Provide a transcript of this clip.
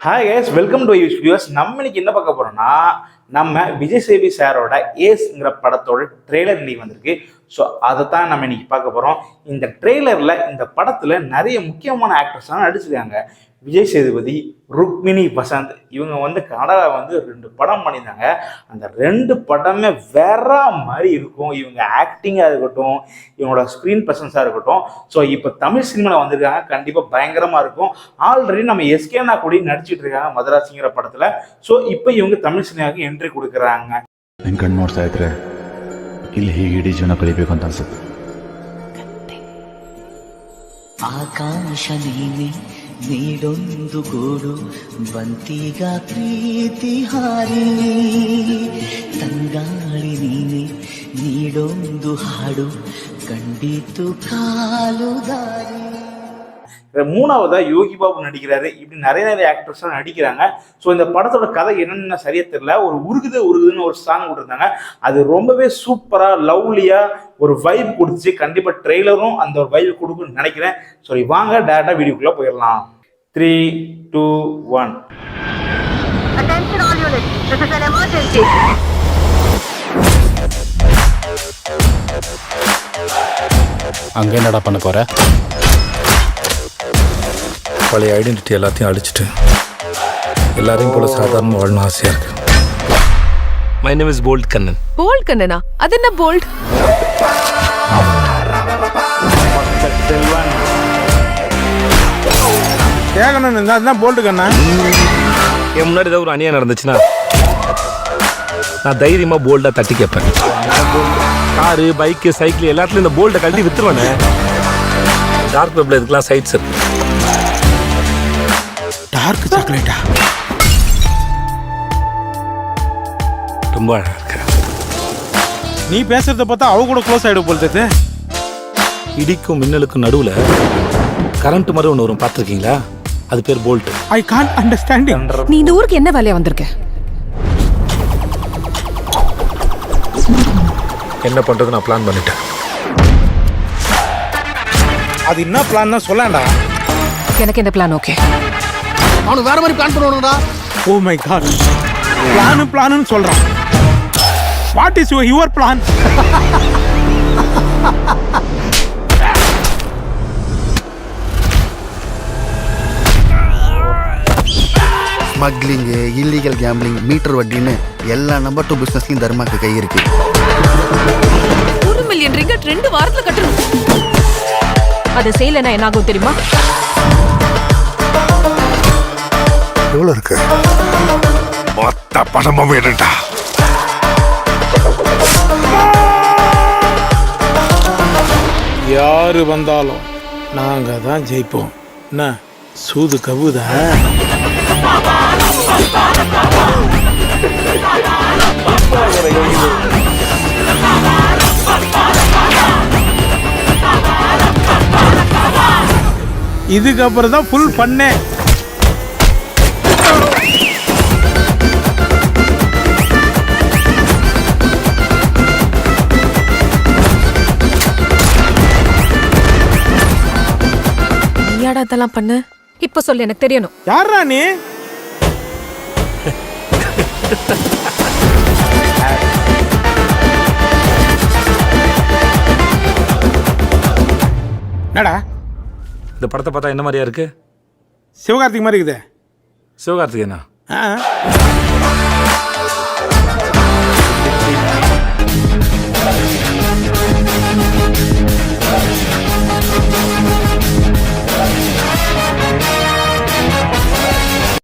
Hi guys, welcome to viewers. நம்ம இன்னைக்கு என்ன பார்க்க போறோம்னா, நம்ம விஜய் சேவி சாரோட ஏஸ்ங்கிற படத்தோட ட்ரெய்லர் இன்னைக்கு வந்திருக்கு. ஸோ அதை தான் நம்ம இன்னைக்கு பார்க்க போகிறோம். இந்த ட்ரெய்லரில் இந்த படத்தில் நிறைய முக்கியமான ஆக்டர்ஸ்லாம் நடிச்சிருக்காங்க. விஜய் சேதுபதி, ருக்மிணி வசந்த் இவங்க கன்னடாவில் 2 படம் பண்ணியிருந்தாங்க. அந்த 2 படமே வேற மாதிரி இருக்கும். இவங்க ஆக்டிங்காக இருக்கட்டும், இவங்களோட ஸ்க்ரீன் ப்ரெசன்ஸாக இருக்கட்டும். ஸோ இப்போ தமிழ் சினிமாவில் வந்திருக்காங்க. கண்டிப்பாக பயங்கரமாக இருக்கும். ஆல்ரெடி நம்ம எஸ்கேனா கூட நடிச்சிட்டு இருக்காங்க மதராசிங்கிற படத்தில். ஸோ இப்போ இவங்க தமிழ் சினிமாவுக்கு என்ட்ரி கொடுக்குறாங்க. ನಿನ್ ಕಣ್ಣು ನೋಡ್ತಾ ಇದ್ರೆ ಇಲ್ಲಿ ಹೀಗೆ ಇಡೀ ಜೀವನ ಕಳಿಬೇಕು ಅಂತ ಅನ್ಸುತ್ತೆ. ಆಕಾಶ ನೀನೆ ನೀಡೊಂದು ಗೂಡು ಬಂತೀಗ ಪ್ರೀತಿ ಹಾರಿ ತಂಗಾಳಿ ನೀನೆ ನೀಡೊಂದು ಹಾಡು ಕಂಡಿತು ಕಾಲು ದಾರಿ. மூணாவதா யோகி பாபு நடிக்கிறாரு. இப்படி நிறைய ஆக்டர்ஸ் நடிக்கிறாங்க. ஸோ இந்த படத்தோட கதை என்னன்னு சரியா தெரியல. ஒரு உருகுதுன்னு ஒரு சாங் கொடுத்துருந்தாங்க. அது ரொம்பவே சூப்பரா லவ்லியா ஒரு வைப் கொடுத்துச்சு. கண்டிப்பா ட்ரெய்லரும் அந்த ஒரு வைப் கொடுக்குன்னு நினைக்கிறேன். சரி, வாங்க டேரக்டா வீடியோக்குள்ள போயிடலாம். 3, 2, 1. Attention all units. This is an emergency. அங்க என்னடா பண்ண போற? பழைய ஐடென்டிட்டி எல்லாத்தையும் அழிச்சிட்டு எல்லாரையும் போல சாதாரண வாழணும் ஆசையா இருக்கு. My name is bold Kannan. Bold கண்ணனா? அது என்ன போல்ட்? ஏகண்ணன் அதுதான் போல்ட் கண்ணா. என் முன்னாடி ஏதாவது ஒரு அநியாயம் நடந்துச்சுன்னா நான் தைரியமா போல்டா தட்டி கேட்பேன். காரு, பைக்கு, சைக்கிள் எல்லாத்துலயும் இந்த போல்ட்டை கழட்டி வித்துருவானே. டார்க் வெப்ல இதுக்கெல்லாம் சைட்ஸ் இருக்கு. டார்க் சாக்லேட்டா? ரொம்ப அழகா இருக்கு. நீ பேசுறத பார்த்தா அவ கூட க்ளோஸ் ஆயிடும் போல் தெரியுது. இடிக்கும் மின்னலுக்கும் நடுவுல கரண்ட் மாதிரி ஒன்று வரும், பார்த்துருக்கீங்களா? அது பேர் போல்ட். I can't understand. நீ இந்த ஊருக்கு என்ன வேலையா வந்திருக்க? என்ன பண்றது நான் பிளான் பண்ணிட்டேன். அது என்ன பிளான் தான் சொல்லண்டா. எனக்கு இந்த பிளான் ஓகே. அவனுக்கு வேற மாதிரி பிளான் பண்ணுவானுடா. ஓ மை காட், பிளான் சொல்றான். What is your plan? Smuggling, illegal gambling, meter வட்டின்னு எல்லா நம்பர் 2 பிஸ்னஸ்லையும் தர்மாக்கு கை இருக்கு. 1 மில்லியன் ரிங்கட் 2 வாரத்துல கட்டணும். அது செய்யலன்னா என்ன ஆகும் தெரியுமா? எவ்வளோ இருக்கு? மொத்த பணமும் வேணும்டா. யாரு வந்தாலும் நாங்க தான் ஜெயிப்போம். என்ன சூது கவுதா? இதுக்கப்புறம் தான் ஃபுல் பண்ணே. நீயாடா அதெல்லாம் பண்ணு? இப்ப சொல்லு, எனக்கு தெரியணும். யாரா நீ? என்னடா இந்த படத்தை பார்த்தா என்ன மாதிரியா இருக்கு? சிவகார்த்திக் மாதிரி இருக்குதே. சிவகார்த்திகேயனா? ஆ